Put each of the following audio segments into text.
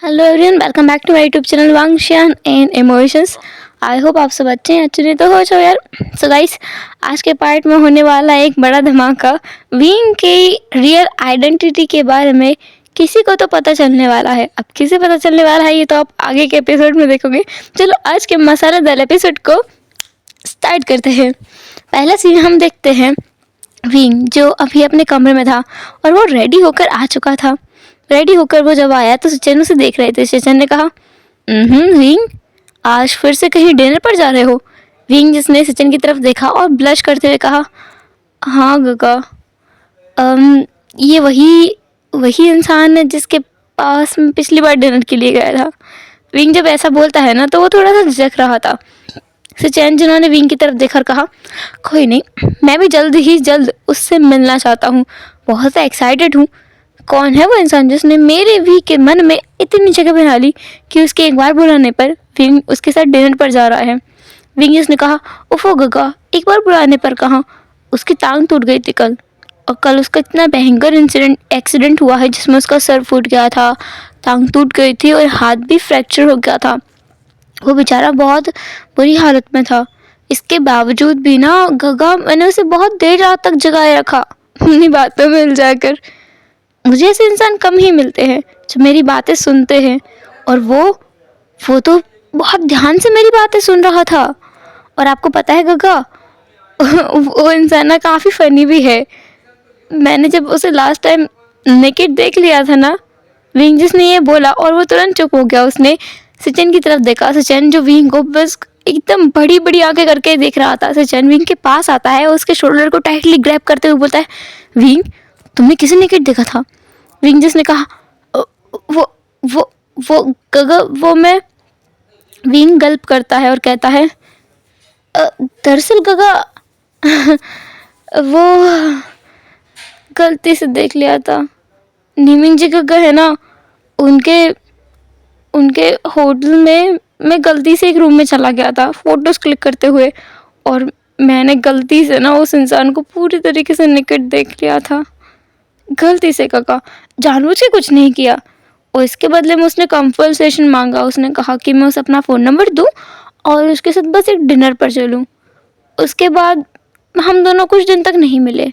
Hello everyone, welcome back to my YouTube channel वांगशियान and emotions. I hope आप सब अच्छे हैं। एक्चुअली तो हो जाओ यार। सो गाइस, आज के पार्ट में होने वाला है एक बड़ा धमाका। विंग की रियल आइडेंटिटी के बारे में किसी को तो पता चलने वाला है। अब किसे पता चलने वाला है ये तो आप आगे के एपिसोड में देखोगे। चलो आज के मसालेदार एपिसोड को स्टार्ट करते हैं। पहला सीन हम देखते हैं विंग जो अभी अपने कमरे में था और वो रेडी होकर आ चुका था। रेडी होकर वो जब आया तो सचिन उसे देख रहे थे। सचिन ने कहा, विंग, आज फिर से कहीं डिनर पर जा रहे हो? विंग जिसने सचिन की तरफ देखा और ब्लश करते हुए कहा, हाँ गगा, ये वही वही इंसान है जिसके पास मैं पिछली बार डिनर के लिए गया था। विंग जब ऐसा बोलता है ना तो वो थोड़ा सा झिझक रहा था। सचिन जिन्होंने विंग की तरफ देखकर कहा, कोई नहीं, मैं भी जल्द उससे मिलना चाहता हूँ, बहुत एक्साइटेड हूँ। कौन है वो इंसान जिसने मेरे वी के मन में इतनी जगह बना ली कि उसके एक बार बुलाने पर विंग उसके साथ डिनर पर जा रहा है? विंग ने कहा, उफो गगा, एक बार बुलाने पर कहाँ, उसकी टांग टूट गई थी कल। और कल उसका इतना भयंकर एक्सीडेंट हुआ है जिसमें उसका सर फूट गया था, टांग टूट गई थी और हाथ भी फ्रैक्चर हो गया था। वो बेचारा बहुत बुरी हालत में था। इसके बावजूद भी ना गगा, मैंने उसे बहुत देर रात तक जगाए रखा अपनी बातों में उलझाकर। मुझे ऐसे इंसान कम ही मिलते हैं जो मेरी बातें सुनते हैं, और वो तो बहुत ध्यान से मेरी बातें सुन रहा था। और आपको पता है गगा, वो इंसान ना काफ़ी फनी भी है। मैंने जब उसे लास्ट टाइम नेकेड देख लिया था ना, विंग जिसने ये बोला और वो तुरंत चुप हो गया। उसने सचिन की तरफ देखा। सचिन जो विंग को बस एकदम बड़ी बड़ी आंखें करके देख रहा था। सचिन विंग के पास आता है, उसके शोल्डर को टाइटली ग्रैब करते हुए बोलता है, विंग, तुमने किसे नेकेड देखा था? विंग जिसने कहा, वो वो गगा, वो मैं। विंग गल्प करता है और कहता है, दरअसल गगा, वो गलती से देख लिया था। नीमिंग जी गगा है ना, उनके उनके होटल में मैं गलती से एक रूम में चला गया था फोटोज क्लिक करते हुए, और मैंने गलती से ना उस इंसान को पूरी तरीके से निकट देख लिया था। गलती से काका, जानबूझ के कुछ नहीं किया। और इसके बदले में उसने कंपनसेशन मांगा। उसने कहा कि मैं उसे अपना फ़ोन नंबर दूं और उसके साथ बस एक डिनर पर चलूं। उसके बाद हम दोनों कुछ दिन तक नहीं मिले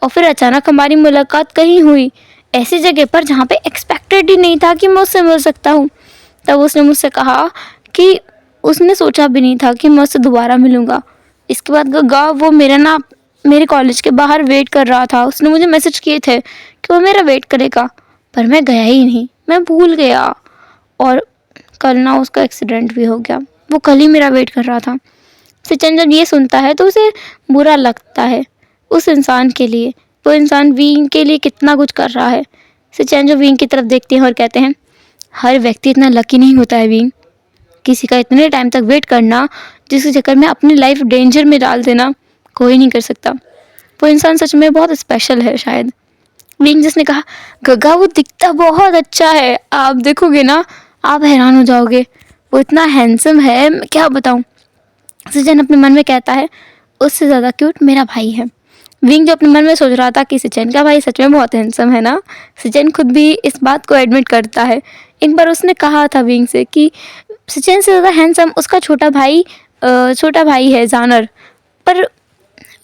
और फिर अचानक हमारी मुलाकात कहीं हुई, ऐसी जगह पर जहाँ पे एक्सपेक्टेड ही नहीं था कि मैं उससे मिल सकता हूँ। तब उसने मुझसे कहा कि उसने सोचा भी नहीं था कि मैं उससे दोबारा मिलूँगा। इसके बाद गगा, वो मेरे कॉलेज के बाहर वेट कर रहा था। उसने मुझे मैसेज किए थे कि वो मेरा वेट करेगा, पर मैं गया ही नहीं, मैं भूल गया। और कल ना उसका एक्सीडेंट भी हो गया। वो कल ही मेरा वेट कर रहा था। सचिन जब ये सुनता है तो उसे बुरा लगता है उस इंसान के लिए। वो इंसान विंग के लिए कितना कुछ कर रहा है। सचिन जो विंग की तरफ देखते हैं और कहते हैं, हर व्यक्ति इतना लकी नहीं होता है विंग। किसी का इतने टाइम तक वेट करना, जिसके चक्कर में अपनी लाइफ डेंजर में डाल देना, कोई नहीं कर सकता। वो इंसान सच में बहुत स्पेशल है शायद। विंग जिसने कहा, गगा, वो दिखता बहुत अच्छा है, आप देखोगे ना आप हैरान हो जाओगे, वो इतना हैंडसम है, मैं क्या बताऊं। सचिन अपने मन में कहता है, उससे ज़्यादा क्यूट मेरा भाई है। विंग जो अपने मन में सोच रहा था कि सचिन का भाई सच में बहुत हैंडसम है ना, सचिन खुद भी इस बात को एडमिट करता है। एक बार उसने कहा था विंग से कि सचिन से ज़्यादा हैंडसम उसका छोटा भाई है जानर। पर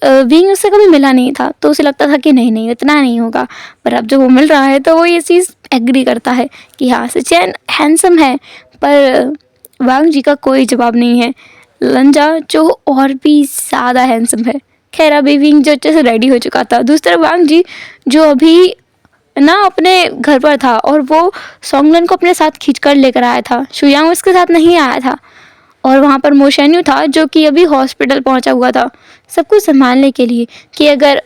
विंग उससे कभी मिला नहीं था तो उसे लगता था कि नहीं इतना नहीं होगा। पर अब जब वो मिल रहा है तो वो ये चीज़ एग्री करता है कि हाँ, सचिन हैंडसम है। पर वांग जी का कोई जवाब नहीं है। लंजा जो और भी ज़्यादा हैंडसम है। खैर, अभी विंग जो अच्छे से रेडी हो चुका था। दूसरा वांग जी जो अभी ना अपने घर पर था और वो सोंगलन को अपने साथ खींच कर लेकर आया था। शुयांग उसके साथ नहीं आया था। और वहाँ पर मोशेन्यू था जो कि अभी हॉस्पिटल पहुँचा हुआ था सब कुछ संभालने के लिए, कि अगर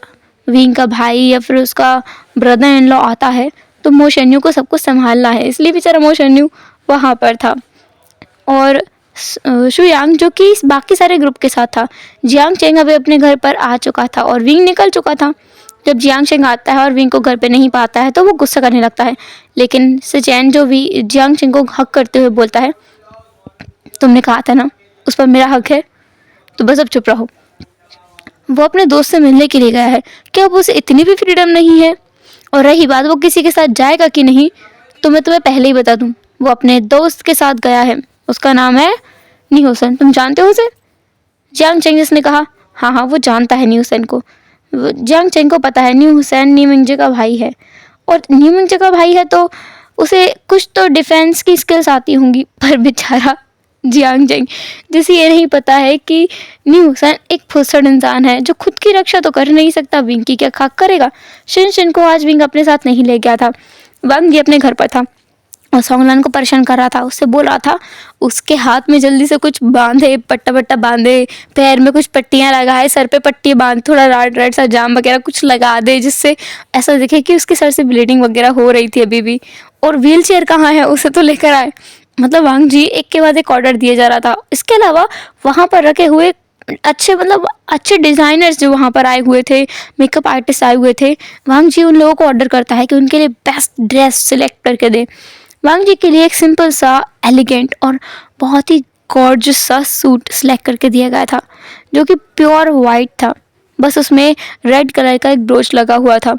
विंग का भाई या फिर उसका ब्रदर इन लॉ आता है तो मोशेन्यू को सब कुछ संभालना है। इसलिए बेचारा मोशेन्यू वहाँ पर था। और शुयांग जो कि बाकी सारे ग्रुप के साथ था। जियांग चेंग अभी अपने घर पर आ चुका था और विंग निकल चुका था। जब जियांग चेंग आता है और विंग को घर पे नहीं पाता है तो वो गुस्सा करने लगता है। लेकिन सचैन जो भी जियांग चेंग को हक करते हुए बोलता है, तुमने कहा था ना उस पर मेरा हक है, तो बस अब चुप रहो। वो अपने दोस्त से मिलने के लिए गया है, क्या अब उसे इतनी भी फ्रीडम नहीं है? और रही बात वो किसी के साथ जाएगा कि नहीं, तो मैं तुम्हें पहले ही बता दूं, वो अपने दोस्त के साथ गया है, उसका नाम है न्यूसन। तुम जानते हो उसे? जियांग चेंग ने कहा। हाँ हाँ, वो जानता है न्यूसन को। जियांग चेंग को पता है न्यू हुसैन नी मिंगजे का भाई है, और न्यू मिंगजे का भाई है तो उसे कुछ तो डिफेंस की स्किल्स आती होंगी। पर बेचारा जियांग चेंग, जिसे ये नहीं पता है कि न्यू हुसैन एक फुसड़ इंसान है जो खुद की रक्षा तो कर नहीं सकता, विंग की क्या खाक करेगा। शिन शिन को आज विंग अपने साथ नहीं ले गया था। वांग जी अपने घर पर था और सोंगलान को परेशान कर रहा था। उससे बोल रहा था उसके हाथ में जल्दी से कुछ बांधे, पट्टा पट्टा बांधे, पैर में कुछ पट्टियां लगाए, सर पे पट्टी बांध, थोड़ा रेड रेड सा जाम वगैरह कुछ लगा दे जिससे ऐसा दिखे कि उसके सर से ब्लीडिंग वगैरह हो रही थी अभी भी। और व्हील चेयर कहाँ है, उसे तो लेकर आए। मतलब वांग जी एक के बाद एक ऑर्डर दिए जा रहा था। इसके अलावा वहाँ पर रखे हुए अच्छे डिज़ाइनर्स जो वहाँ पर आए हुए थे, मेकअप आर्टिस्ट आए हुए थे, वांग जी उन लोगों को ऑर्डर करता है कि उनके लिए बेस्ट ड्रेस सिलेक्ट करके दे। वांग जी के लिए एक सिंपल सा एलिगेंट और बहुत ही गॉर्जियस सा सूट सिलेक्ट करके दिया गया था जो कि प्योर वाइट था, बस उसमें रेड कलर का एक ब्रोच लगा हुआ था।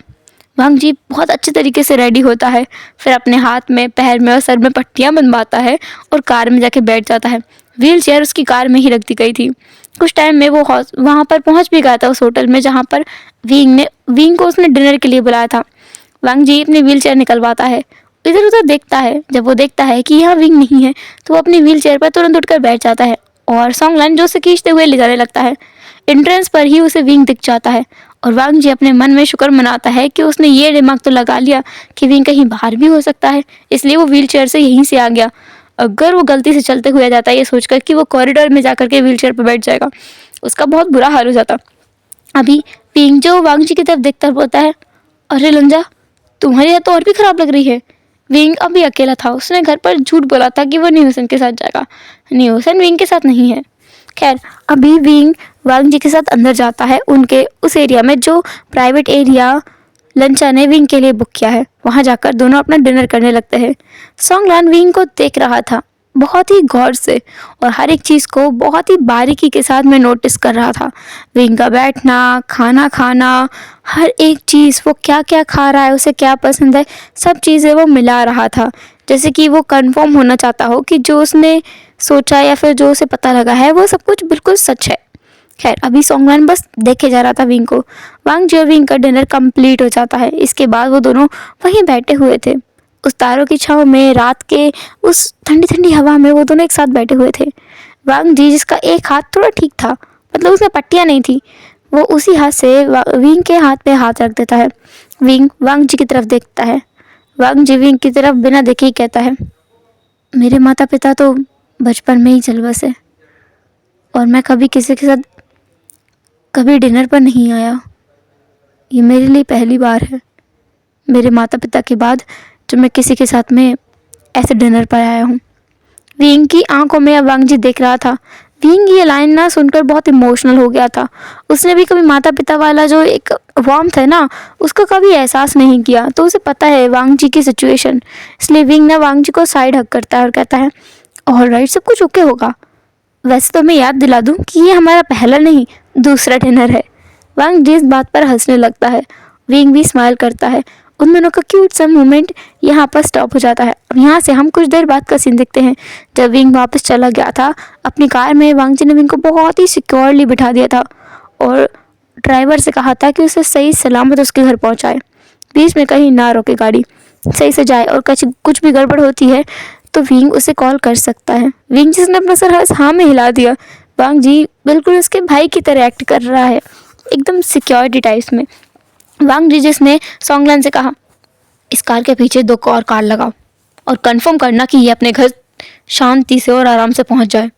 वांग जी बहुत अच्छे तरीके से रेडी होता है, फिर अपने हाथ में, पैर में और सर में पट्टियाँ बनवाता है और कार में जाके बैठ जाता है। व्हील चेयर उसकी कार में ही रख दी गई थी। कुछ टाइम में वो वहाँ पर पहुँच भी गया था उस होटल में जहाँ पर विंग को उसने डिनर के लिए बुलाया था। वांग जी अपनी व्हील चेयर निकलवाता है, इधर उधर देखता है। जब वो देखता है कि यहाँ विंग नहीं है तो वो अपनी व्हील चेयर पर तुरंत उठकर बैठ जाता है और सोंगलान जो उसे खींचते हुए ले जाने लगता है। एंट्रेंस पर ही उसे विंग दिख जाता है और वांग जी अपने मन में शुक्र मनाता है कि उसने ये दिमाग तो लगा लिया कि विंग कहीं बाहर भी हो सकता है, इसलिए वो व्हील चेयर से यहीं से आ गया। अगर वो गलती से चलते हुए आ जाता है ये सोचकर कि वो कॉरिडोर में जाकर के व्हील चेयर पर बैठ जाएगा, उसका बहुत बुरा हाल हो जाता। अभी विंग जो वांग जी की तरफ देखता बोलता है, अरे लंजा, तुम्हारी हाथ तो और भी खराब लग रही है। विंग अभी अकेला था, उसने घर पर झूठ बोला था कि वो न्यूसन के साथ जाएगा। न्यूसन विंग के साथ नहीं है। खैर, अभी विंग वांग जी के साथ अंदर जाता है उनके उस एरिया में जो प्राइवेट एरिया लंचा ने विंग के लिए बुक किया है। वहाँ जाकर दोनों अपना डिनर करने लगते हैं। सोंगलान विंग को देख रहा था बहुत ही गौर से और हर एक चीज़ को बहुत ही बारीकी के साथ मैं नोटिस कर रहा था। विंग का बैठना, खाना खाना, हर एक चीज़, वो क्या क्या खा रहा है, उसे क्या पसंद है, सब चीज़ें वो मिला रहा था, जैसे कि वो कंफर्म होना चाहता हो कि जो उसने सोचा या फिर जो उसे पता लगा है वो सब कुछ बिल्कुल सच है। खैर, अभी सोंगलान बस देखे जा रहा था विंग को। वांग जी और विंग का डिनर कंप्लीट हो जाता है। इसके बाद वो दोनों वहीं बैठे हुए थे उस तारों की छाँव में, रात के उस ठंडी ठंडी हवा में वो दोनों एक साथ बैठे हुए थे। वांग जी, जिसका एक हाथ थोड़ा ठीक था, मतलब उसमें पट्टियाँ नहीं थी, वो उसी हाथ से विंग के हाथ पे हाथ रख देता है। विंग वांग जी की तरफ देखता है। वांग जी विंग की तरफ बिना देखे ही कहता है, मेरे माता पिता तो बचपन में ही चल बसे और मैं कभी किसी के साथ कभी डिनर पर नहीं आया। ये मेरे लिए पहली बार है, मेरे माता पिता के बाद, जो मैं किसी के साथ में ऐसे डिनर पर आया हूँ। विंग की आंखों में अब वांग जी देख रहा था। विंग ये लाइन ना सुनकर बहुत इमोशनल हो गया था। उसने भी कभी माता पिता वाला जो एक वार्मथ है ना, उसका कभी एहसास नहीं किया, तो उसे पता है वांग जी की सिचुएशन। इसलिए विंग ना वांग जी को साइड हक करता है और कहता है, ऑलराइट, सब कुछ ओके होगा। वैसे तो मैं याद दिला दूं कि ये हमारा पहला नहीं, दूसरा डिनर है। वांग जी इस बात पर हंसने लगता है। विंग भी स्माइल करता है। उन दोनों का क्यूट सा मोमेंट यहाँ पर स्टॉप हो जाता है। अब यहाँ से हम कुछ देर बाद का सीन देखते हैं। जब विंग वापस चला गया था अपनी कार में, वांग जी ने विंग को बहुत ही सिक्योरली बिठा दिया था और ड्राइवर से कहा था कि उसे सही सलामत उसके घर पहुँचाए, बीच में कहीं ना रोके गाड़ी, सही से जाए और कुछ भी गड़बड़ होती है तो विंग उसे कॉल कर सकता है। विंग जिसने अपना सर हाँ में हिला दिया। वांग जी बिल्कुल उसके भाई की तरह एक्ट कर रहा है, एकदम सिक्योरिटी टाइप्स में। वांग जी जिसने सोंगलान से कहा, इस कार के पीछे 2 और कार लगाओ और कंफर्म करना कि ये अपने घर शांति से और आराम से पहुंच जाए।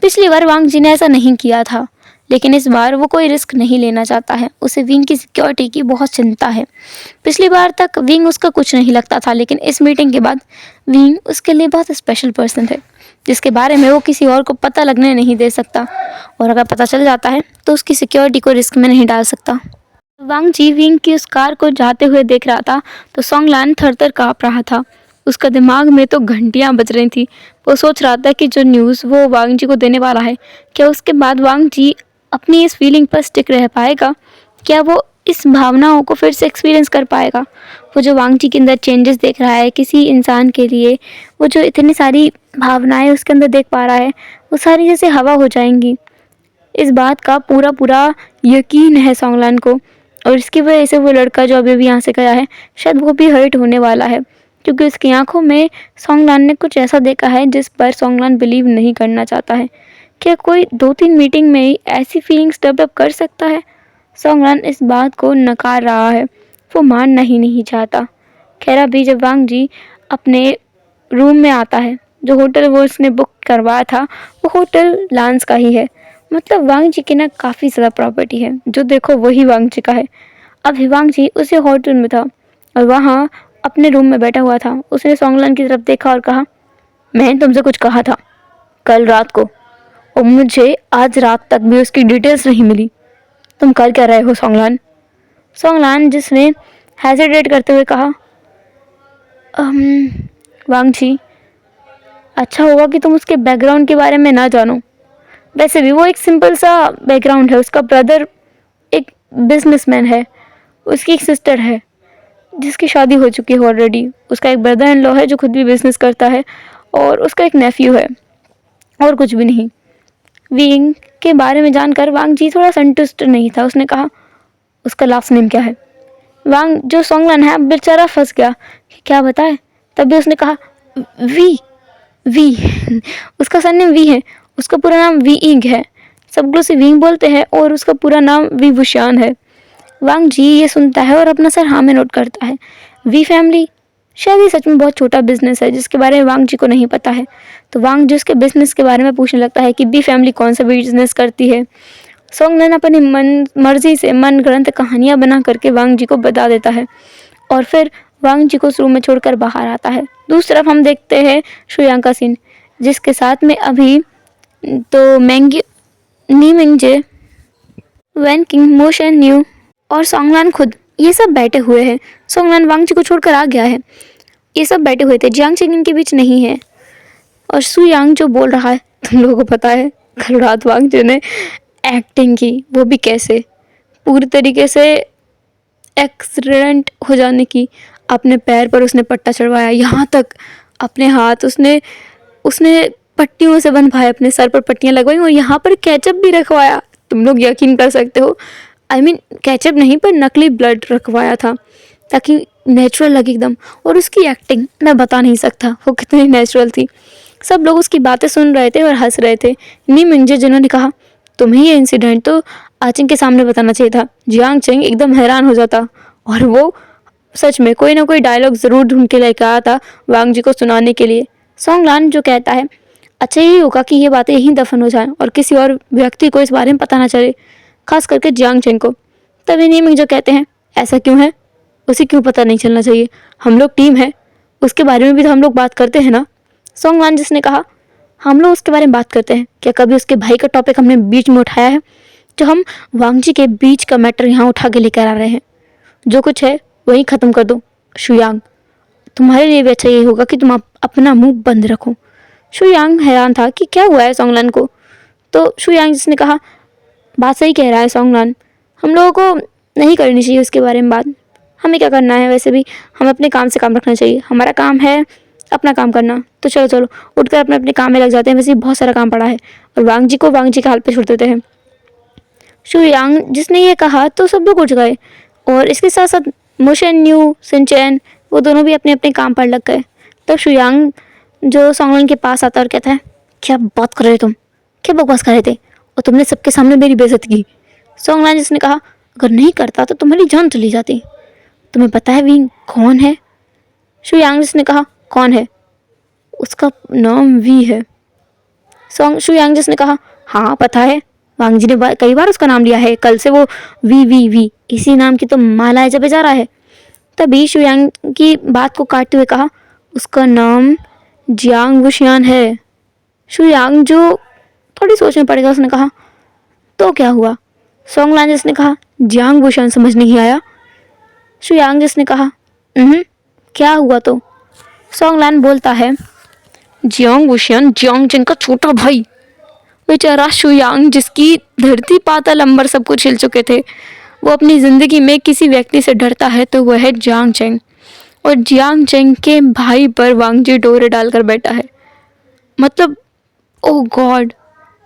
पिछली बार वांग जी ने ऐसा नहीं किया था, लेकिन इस बार वो कोई रिस्क नहीं लेना चाहता है। उसे विंग की सिक्योरिटी की बहुत चिंता है। पिछली बार तक विंग उसका कुछ नहीं लगता था, लेकिन इस मीटिंग के बाद विंग उसके लिए बहुत स्पेशल पर्सन है, जिसके बारे में वो किसी और को पता लगने नहीं दे सकता, और अगर पता चल जाता है तो उसकी सिक्योरिटी को रिस्क में नहीं डाल सकता। वांग जी विंग की उस कार को जाते हुए देख रहा था तो सोंगलान थर-थर काँप रहा था। उसका दिमाग में तो घंटियां बज रही थी। वो सोच रहा था कि जो न्यूज़ वो वांग जी को देने वाला है, क्या उसके बाद वांग जी अपनी इस फीलिंग पर स्टिक रह पाएगा? क्या वो इस भावनाओं को फिर से एक्सपीरियंस कर पाएगा। वो जो वांग जी के अंदर चेंजेस देख रहा है किसी इंसान के लिए, वो जो इतनी सारी भावनाएं उसके अंदर देख पा रहा है, वो सारी जैसे हवा हो जाएंगी। इस बात का पूरा पूरा यकीन है सोंगलान को, और इसकी वजह से वो लड़का जो अभी अभी यहाँ से गया है शायद वो भी हर्ट होने वाला है, क्योंकि उसकी आंखों में सोंगलान ने कुछ ऐसा देखा है जिस पर सोंगलान बिलीव नहीं करना चाहता है। क्या कोई 2-3 मीटिंग में ही ऐसी फीलिंग्स डेवलप कर सकता है? सोंगलान इस बात को नकार रहा है, वो मानना ही नहीं चाहता। खैर अभी जब वांग जी अपने रूम में आता है, जो होटल वो उसने बुक करवाया था वो होटल लांस का ही है। मतलब वांग जी की ना काफ़ी ज़्यादा प्रॉपर्टी है, जो देखो वही वांग जी का है। अभी वांग जी उसी होटल में था और वहाँ अपने रूम में बैठा हुआ था। उसने सोंगलान की तरफ देखा और कहा, मैंने तुमसे कुछ कहा था कल रात को, और मुझे आज रात तक भी उसकी डिटेल्स नहीं मिली। तुम कर क्या रहे हो सोंगलान? सोंगलान जिसने हेजिटेट करते हुए कहा, वांग जी, अच्छा होगा कि तुम उसके बैकग्राउंड के बारे में ना जानो। वैसे भी वो एक सिंपल सा बैकग्राउंड है। उसका ब्रदर एक बिजनेसमैन है, उसकी एक सिस्टर है जिसकी शादी हो चुकी है ऑलरेडी, उसका एक ब्रदर इन लॉ है जो खुद भी बिजनेस करता है, और उसका एक नेफ्यू है, और कुछ भी नहीं। विंग के बारे में जानकर वांग जी थोड़ा संतुष्ट नहीं था। उसने कहा, उसका लास्ट नेम क्या है? वांग जो सोंगलान है बेचारा फंस गया कि क्या बताए। तभी उसने कहा, वी वी उसका सरनेम वी है, उसका पूरा नाम वी इंग है, सब लोग उसे विंग बोलते हैं, और उसका पूरा नाम वी वुशियान है। वांग जी ये सुनता है और अपना सर हाँ में नोट करता है। वी फैमिली, शायद ये सच में बहुत छोटा बिजनेस है जिसके बारे में वांग जी को नहीं पता है। तो वांग जी उसके बिजनेस के बारे में पूछने लगता है कि बी फैमिली कौन सा बिजनेस करती है। सोंगलान अपनी मर्जी से मन ग्रंथ कहानियाँ बना करके वांग जी को बता देता है, और फिर वांग जी को उस रूम में छोड़कर बाहर आता है। दूसरी तरफ हम देखते हैं शुयांग का सीन, जिसके साथ में अभी तो मैंगी नी Mingze, van king, motion new और सोंगलान खुद ये सब बैठे हुए हैं। सोंगलान वांग जी को छोड़कर आ गया है। ये सब बैठे हुए थे, जियांग चेंग इनके बीच नहीं है। और सु यांग जो बोल रहा है, तुम लोगों को पता है कल रात वांग जी ने एक्टिंग की, वो भी कैसे, पूरी तरीके से एक्सीडेंट हो जाने की। अपने पैर पर उसने पट्टा चढ़वाया, यहाँ तक अपने हाथ उसने उसने पट्टियों से बंधवाए, अपने सर पर पट्टियाँ लगवाई, और यहाँ पर केचप भी रखवाया। तुम लोग यकीन कर सकते हो, आई मीन केचप नहीं पर नकली ब्लड रखवाया था ताकि नेचुरल लगे एकदम। और उसकी एक्टिंग मैं बता नहीं सकता वो कितनी नेचुरल थी। सब लोग उसकी बातें सुन रहे थे और हंस रहे थे। नी मिंगजे जिन्होंने कहा, तुम्हें ये इंसिडेंट तो आचिंग के सामने बताना चाहिए था। जियांग चेंग एकदम हैरान हो जाता, और वो सच में कोई ना कोई डायलॉग ज़रूर ढूंढ के लेकर आया था वांग जी को सुनाने के लिए। सोंगलान जो कहता है, अच्छा यही होगा कि ये बातें यहीं दफन हो जाएं और किसी और व्यक्ति को इस बारे में पता ना चले, खास करके जियांग चेंग को। तभी नी मिंग जो कहते हैं, ऐसा क्यों है? उसे क्यों पता नहीं चलना चाहिए? हम लोग टीम है, उसके बारे में भी तो हम लोग बात करते हैं ना। सोंगलान जिसने कहा, हम लोग उसके बारे में बात करते हैं, क्या कभी उसके भाई का टॉपिक हमने बीच में उठाया है? जो हम वांग जी के बीच का मैटर यहाँ उठा के लेकर आ रहे हैं, जो कुछ है वही ख़त्म कर दो। शुयांग, तुम्हारे लिए भी अच्छा यही होगा कि तुम अपना मुंह बंद रखो। शुयांग हैरान था कि क्या हुआ है सोंगलान को। तो शुयांग जिसने कहा, बात सही कह रहा है सोंगलान, हम लोगों को नहीं करनी चाहिए उसके बारे में बात। हमें क्या करना है, वैसे भी हमें अपने काम से काम रखना चाहिए। हमारा काम है अपना काम करना, तो चलो चलो उठकर अपने अपने काम में लग जाते हैं। वैसे भी बहुत सारा काम पड़ा है, और वांग जी को वांग जी के हाल पे छोड़ देते हैं। शुयांग जिसने ये कहा तो सब लोग उठ गए, और इसके साथ साथ मोशन न्यू, सिंचैन, वो दोनों भी अपने अपने काम पर लग गए। तब शुयांग जो सोंगलान के पास आता और कहता है, क्या बात कर रहे तुम, क्या बकवास कर रहे थे, और तुमने सबके सामने मेरी बेइज्जती की। सोंगलान जिसने कहा, अगर नहीं करता तो तुम्हारी जान चली जाती। तुम्हें पता है विंग कौन है? शुयांग जिसने कहा, कौन है? उसका नाम वी है। शुयांग जिसने कहा, हाँ पता है, वांग जी ने कई बार उसका नाम लिया है, कल से वो वी वी वी इसी नाम की तो मालाएं जपे जा रहा है। तभी शुयांग की बात को काटते हुए कहा, उसका नाम जियांग वुशियान है। शुयांग जो थोड़ी सोच में पड़ेगा, उसने कहा, तो क्या हुआ? सोंगलान जिसने कहा, जियांग वुशियान समझ नहीं आया। शुयांग जिसने कहा, क्या हुआ? तो सोंगलान बोलता है, जियांग वुशियान जियांग चेंग का छोटा भाई। बेचारा शुयांग जिसकी धरती पाताल अंबर सब कुछ हिल चुके थे, वो अपनी ज़िंदगी में किसी व्यक्ति से डरता है तो वह है जियांग चेंग, और जियांग चेंग के भाई पर वांग जी डोरे डालकर बैठा है। मतलब ओह गॉड।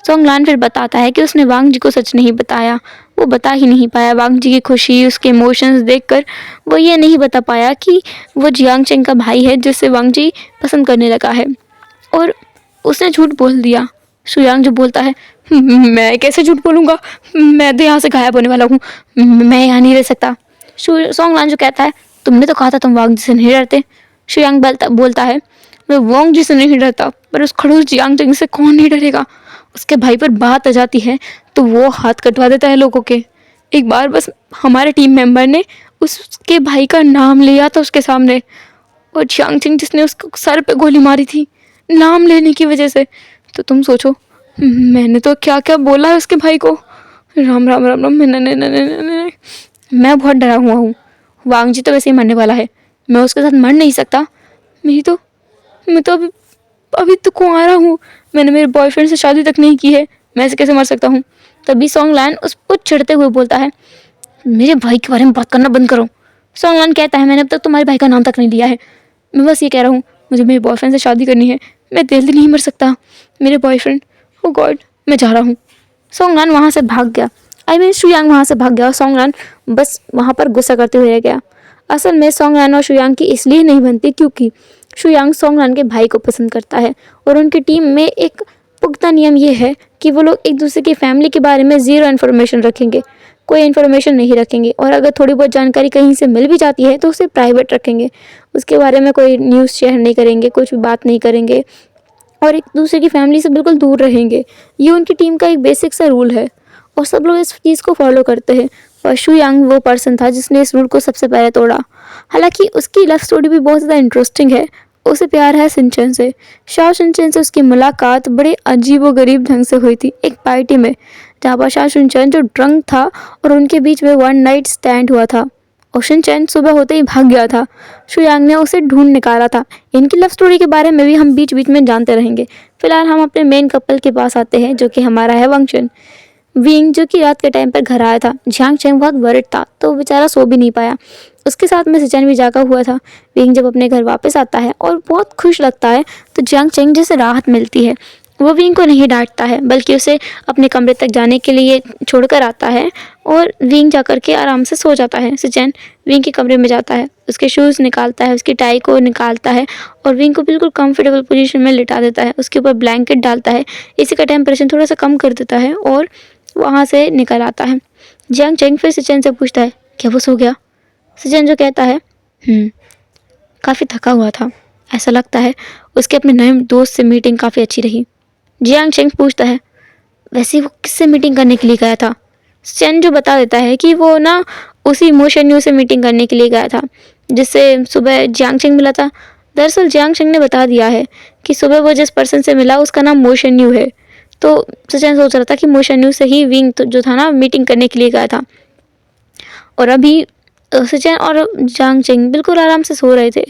सोंगलान फिर बताता है कि उसने वांग जी को सच नहीं बताया, वो बता ही नहीं पाया। वांग जी की खुशी, उसके इमोशंस देखकर वो ये नहीं बता पाया कि वो जियांग चेंग का भाई है जिससे वांग जी पसंद करने लगा है, और उसने झूठ बोल दिया। शुयांग जो बोलता है, मैं कैसे झूठ बोलूँगा, मैं तो यहाँ से गायब होने वाला हूँ, मैं यहाँ नहीं रह सकता। सोंगलान जो कहता है, तुमने तो कहा था तुम वांग जी से नहीं डरते। शुयांग बोलता है, मैं वांग जी से नहीं डरता, पर उस खड़ूस जियांग चेंग से कौन नहीं डरेगा। उसके भाई पर बात आ जाती है तो वो हाथ कटवा देता है लोगों के। एक बार बस हमारे टीम मेंबर ने उसके भाई का नाम लिया था उसके सामने, और जियांग चेंग जिसने उसको सर पे गोली मारी थी नाम लेने की वजह से, तो तुम सोचो मैंने तो क्या क्या बोला है उसके भाई को। राम राम राम राम, मैं बहुत डरा हुआ हूँ। वांग जी तो वैसे ही मरने वाला है, मैं उसके साथ मर नहीं सकता। मैं तो अभी तो कुंवारा हूँ, मैंने मेरे बॉयफ्रेंड से शादी तक नहीं की है, मैं ऐसे कैसे मर सकता हूँ। तभी सोंगलान उस पर चिढ़ते हुए बोलता है, मेरे भाई के बारे में बात करना बंद करो। सोंगलान कहता है, मैंने अब तक तुम्हारे भाई का नाम तक नहीं लिया है, मैं बस ये कह रहा हूँ मुझे मेरे बॉयफ्रेंड से शादी करनी है, मैं जल्दी नहीं मर सकता। मेरे बॉयफ्रेंड, ओ गॉड, मैं जा रहा हूँ। सोंगलान वहाँ से भाग गया। शुयांग वहाँ से भाग गया और सोंगलान बस वहाँ पर गुस्सा करते हुए रह गया। असल में सोंगलान और शुयांग की इसलिए नहीं बनती क्योंकि शुयांग सोंगलान के भाई को पसंद करता है, और उनकी टीम में एक पुख्ता नियम ये है कि वो लोग एक दूसरे की फैमिली के बारे में ज़ीरो इन्फॉर्मेशन रखेंगे, कोई इन्फॉर्मेशन नहीं रखेंगे, और अगर थोड़ी बहुत जानकारी कहीं से मिल भी जाती है तो उसे प्राइवेट रखेंगे, उसके बारे में कोई न्यूज़ शेयर नहीं करेंगे, कुछ भी बात नहीं करेंगे, और एक दूसरे की फैमिली से बिल्कुल दूर रहेंगे। ये उनकी टीम का एक बेसिक सा रूल है, और सब लोग इस चीज़ को फॉलो करते हैं। और शुयांग वो पर्सन था जिसने इस रूल को सबसे पहले तोड़ा। हालांकि उसकी लव स्टोरी भी बहुत ज़्यादा इंटरेस्टिंग है। उसे प्यार है सिंचन से। शाओ सिंचन से उसकी मुलाकात बड़े अजीब व गरीब ढंग से हुई थी, एक पार्टी में, जहाँ पर शाओ सिंचन जो ड्रंक था और उनके बीच में वन नाइट स्टैंड हुआ था। और सिंचन सुबह होते ही भाग गया था। शुयांग ने उसे ढूंढ निकाला था। इनकी लव स्टोरी के बारे में भी हम बीच बीच में जानते रहेंगे। फिलहाल हम अपने मेन कपल के पास आते हैं, जो कि हमारा है वंगचन। विंग जो कि रात के टाइम पर घर आया था। जियांग चेंग बहुत वरिड था तो बेचारा सो भी नहीं पाया। उसके साथ में सिचन भी जागा हुआ था। विंग जब अपने घर वापस आता है और बहुत खुश लगता है तो जियांग चेंग जैसे राहत मिलती है। वो विंग को नहीं डांटता है बल्कि उसे अपने कमरे तक जाने के लिए छोड़कर आता है, और विंग जाकर के आराम से सो जाता है। सिचन विंग के कमरे में जाता है, उसके शूज़ निकालता है, उसकी टाई को निकालता है और विंग को बिल्कुल कंफर्टेबल पोजीशन में लिटा देता है। उसके ऊपर ब्लैंकेट डालता है, इसी का टेम्परेचर थोड़ा सा कम कर देता है और वहाँ से निकल आता है। जियांग चेंग फिर सिचन से पूछता है, क्या वो सो गया? सिचन जो कहता है, काफ़ी थका हुआ था, ऐसा लगता है उसके अपने नए दोस्त से मीटिंग काफ़ी अच्छी रही। जियांग चेंग पूछता है, वैसे वो किससे मीटिंग करने के लिए गया था? सिचन जो बता देता है कि वो ना उसी मोशन यू से मीटिंग करने के लिए गया था जिससे सुबह जियांग चेंग मिला था। दरअसल जियांग चेंग ने बता दिया है कि सुबह वो जिस पर्सन से मिला उसका नाम मोशन यू है। तो सचिन सोच रहा था कि मोशन यू से ही विंग तो जो था ना मीटिंग करने के लिए गया था। और अभी सचिन और जियांग चेंग बिल्कुल आराम से सो रहे थे।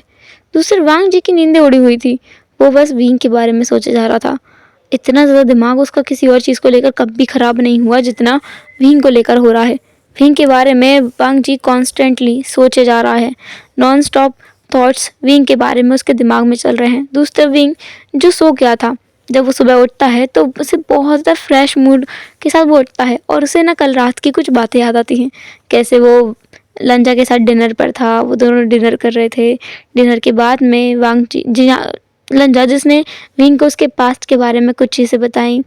दूसरी वांग जी की नींदें उड़ी हुई थी। वो बस विंग के बारे में सोचे जा रहा था। इतना ज़्यादा दिमाग उसका किसी और चीज़ को लेकर कभी ख़राब नहीं हुआ जितना विंग को लेकर हो रहा है। विंग के बारे में वांग जी कॉन्स्टेंटली सोचे जा रहा है। नॉन स्टॉप थॉट्स विंग के बारे में उसके दिमाग में चल रहे हैं। दूसरा विंग जो सो गया था, जब वो सुबह उठता है तो उसे बहुत ज़्यादा फ्रेश मूड के साथ वो उठता है और उसे ना कल रात की कुछ बातें याद आती हैं। कैसे वो लंजा के साथ डिनर पर था, वो दोनों डिनर कर रहे थे। डिनर के बाद में वांग जी लंजा जिसने विंग को उसके पास्ट के बारे में कुछ चीज़ें बताई।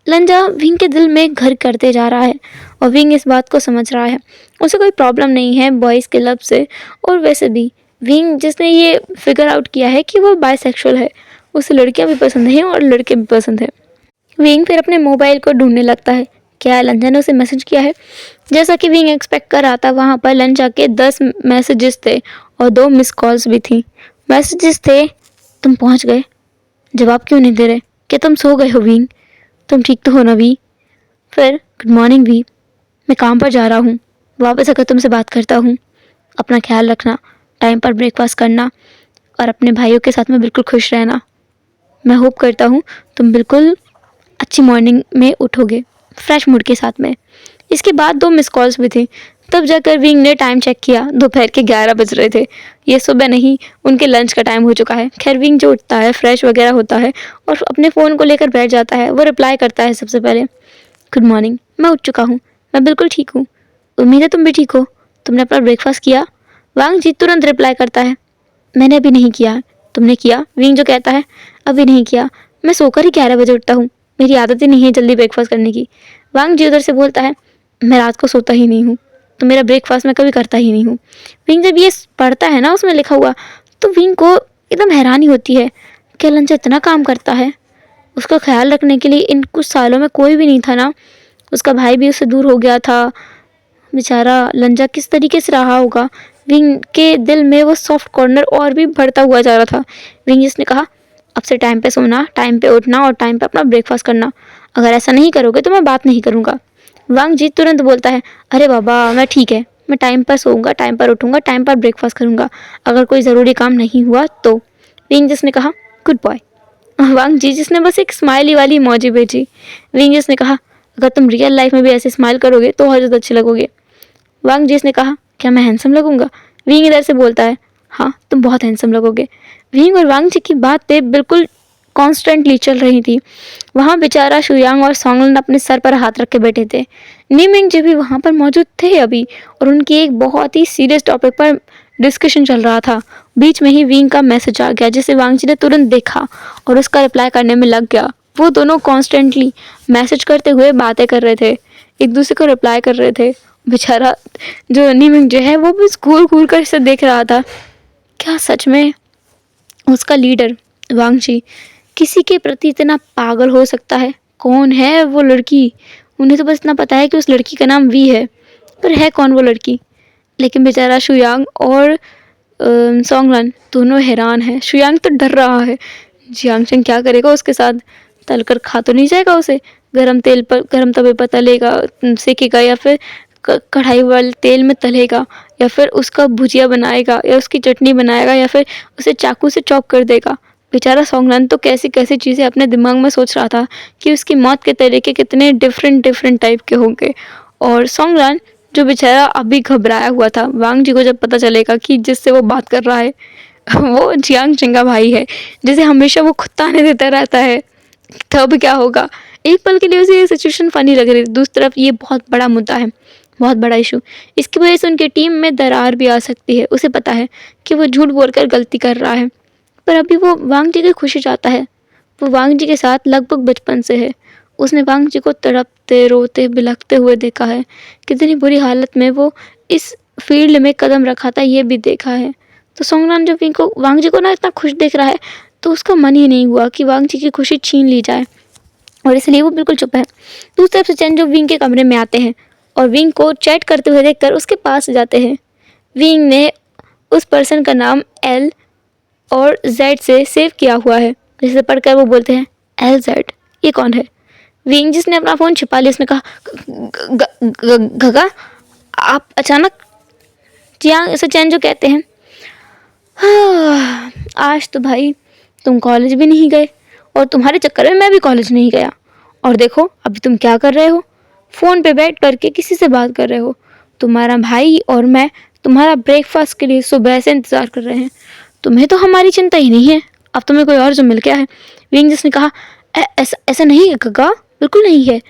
लंजा विंग के दिल में घर करते जा रहा है और विंग इस बात को समझ रहा है। उसे कोई प्रॉब्लम नहीं है बॉयज़ के लव से, और वैसे भी विंग जिसने ये फिगर आउट किया है कि वो बायसेक्सुअल है, उसे लड़कियां भी पसंद हैं और लड़के भी पसंद है। विंग फिर अपने मोबाइल को ढूंढने लगता है, क्या लंजा ने उसे मैसेज किया है? जैसा कि विंग एक्सपेक्ट कर रहा था, वहाँ पर लंजा के 10 मैसेजेस थे और 2 मिस कॉल्स भी थी। मैसेजेस थे, तुम पहुँच गए, जवाब क्यों नहीं दे रहे, क्या तुम सो गए हो विंग, तुम ठीक तो हो ना वी? फिर गुड मॉर्निंग वी, मैं काम पर जा रहा हूँ, वापस आकर तुमसे बात करता हूँ, अपना ख्याल रखना, टाइम पर ब्रेकफास्ट करना और अपने भाइयों के साथ में बिल्कुल खुश रहना। मैं होप करता हूँ तुम बिल्कुल अच्छी मॉर्निंग में उठोगे फ्रेश मूड के साथ में। इसके बाद 2 मिस कॉल्स भी थी। तब जाकर विंग ने टाइम चेक किया, दोपहर के 11 बज रहे थे। ये सुबह नहीं, उनके लंच का टाइम हो चुका है। खैर विंग जो उठता है, फ्रेश वगैरह होता है और अपने फ़ोन को लेकर बैठ जाता है। वो रिप्लाई करता है सबसे पहले, गुड मॉर्निंग, मैं उठ चुका हूँ, मैं बिल्कुल ठीक हूँ, उम्मीद है तुम भी ठीक हो। तुमने अपना ब्रेकफास्ट किया? वांग जी तुरंत रिप्लाई करता है, मैंने अभी नहीं किया, तुमने किया? विंग जो कहता है, अभी नहीं किया, मैं सोकर ही 11 बजे उठता हूँ, मेरी आदत ही नहीं है जल्दी ब्रेकफास्ट करने की। वांग जी उधर से बोलता है, मैं रात को सोता ही नहीं हूँ, तो मेरा ब्रेकफास्ट मैं कभी करता ही नहीं हूँ। विंग जब ये पढ़ता है ना उसमें लिखा हुआ, तो विंग को एकदम हैरानी होती है कि लंच इतना काम करता है। उसका ख्याल रखने के लिए इन कुछ सालों में कोई भी नहीं था ना। उसका भाई भी उससे दूर हो गया था। बेचारा लंजा किस तरीके से रहा होगा। विंग के दिल में वो सॉफ्ट कॉर्नर और भी बढ़ता हुआ जा रहा था। विंग जिसने कहा, अब से टाइम पे सोना, टाइम पे उठना और टाइम पे अपना ब्रेकफास्ट करना। अगर ऐसा नहीं करोगे तो मैं बात नहीं करूँगा। वांग जी तुरंत बोलता है, अरे बाबा मैं ठीक है, मैं टाइम पर सोऊंगा, टाइम पर उठूंगा, टाइम पर ब्रेकफास्ट करूँगा। अगर कोई ज़रूरी काम नहीं हुआ तो। विंग जिसने कहा, गुड बॉय। वांग जी जिसने बस एक स्माइली वाली इमोजी भेजी। विंग जिसने कहा, अगर तुम रियल लाइफ में भी ऐसे स्माइल करोगे तो और ज़्यादा अच्छे लगोगे। वांग जिसने कहा, क्या मैं हैंडसम लगूंगा? विंग इधर से बोलता है, हाँ तुम बहुत हैंडसम लगोगे। विंग और वांग जी की बातें बिल्कुल कॉन्स्टेंटली चल रही थी। वहाँ बेचारा शुयांग और सोंगलन अपने सर पर हाथ रख के बैठे थे। नीमिंग जी भी वहाँ पर मौजूद थे अभी, और उनकी एक बहुत ही सीरियस टॉपिक पर डिस्कशन चल रहा था। बीच में ही विंग का मैसेज आ गया, जिसे वांग जी ने तुरंत देखा और उसका रिप्लाई करने में लग गया। वो दोनों कॉन्स्टेंटली मैसेज करते हुए बातें कर रहे थे, एक दूसरे को रिप्लाई कर रहे थे। बेचारा जो नीमिंग जो है वो भी घूर घूर कर इसे देख रहा था। क्या सच में उसका लीडर वांग जी किसी के प्रति इतना पागल हो सकता है? कौन है वो लड़की? उन्हें तो बस इतना पता है कि उस लड़की का नाम वी है, पर है कौन वो लड़की? लेकिन बेचारा शुयांग और सोंगलन दोनों हैरान हैं। शुयांग तो डर रहा है, जियांगचंग क्या करेगा उसके साथ? तल कर खा तो नहीं जाएगा उसे? गरम तवे पर तलेगा, सेकेगा, या फिर कढ़ाई वाले तेल में तलेगा, या फिर उसका भुजिया बनाएगा, या उसकी चटनी बनाएगा, या फिर उसे चाकू से चॉप कर देगा। बेचारा सोंगलन तो कैसी कैसी चीज़ें अपने दिमाग में सोच रहा था कि उसकी मौत के तरीके कितने डिफरेंट टाइप के होंगे। और सोंगलन जो बेचारा अभी घबराया हुआ था, वांग जी को जब पता चलेगा कि जिससे वो बात कर रहा है वो जियांगचंग का भाई है, जिसे हमेशा वो खुद ताने देता रहता है, तब क्या होगा? एक पल के लिए उसे ये सिचुएशन फनी लग रही थी। दूसरी तरफ ये बहुत बड़ा मुद्दा है, बहुत बड़ा इशू। इसकी वजह से उनकी टीम में दरार भी आ सकती है। उसे पता है कि वो झूठ बोलकर गलती कर रहा है, पर अभी वो वांग जी की खुशी चाहता है। वो वांग जी के साथ लगभग बचपन से है। उसने वांग जी को तड़पते, रोते, बिलखते हुए देखा है। कितनी बुरी हालत में वो इस फील्ड में कदम रखा था, ये भी देखा है। तो सोंगनान जब वांग जी को ना इतना खुश देख रहा है, तो उसका मन ही नहीं हुआ कि वांग जी की खुशी छीन ली जाए, और इसलिए वो बिल्कुल चुप है। दूसरी तरफ से चैन जो विंग के कमरे में आते हैं और विंग को चैट करते हुए देखकर उसके पास जाते हैं। विंग ने उस पर्सन का नाम एल और जेड से सेव किया हुआ है, जिसे पढ़कर वो बोलते हैं, एल जेड, ये कौन है? विंग जिसने अपना फ़ोन छिपा लिया, उसने कहा, गगा आप अचानक? जियांग इसे चैन जो कहते हैं, हाँ, आज तो भाई तुम कॉलेज भी नहीं गए, और तुम्हारे चक्कर में मैं भी कॉलेज नहीं गया, और देखो अभी तुम क्या कर रहे हो? फ़ोन पे बैठ करके किसी से बात कर रहे हो। तुम्हारा भाई और मैं तुम्हारा ब्रेकफास्ट के लिए सुबह से इंतज़ार कर रहे हैं। तुम्हें तो हमारी चिंता ही नहीं है, अब तुम्हें कोई और जो मिल गया है। विंग जिसने कहा, ऐसा ऐसा नहीं है गगा, बिल्कुल नहीं है,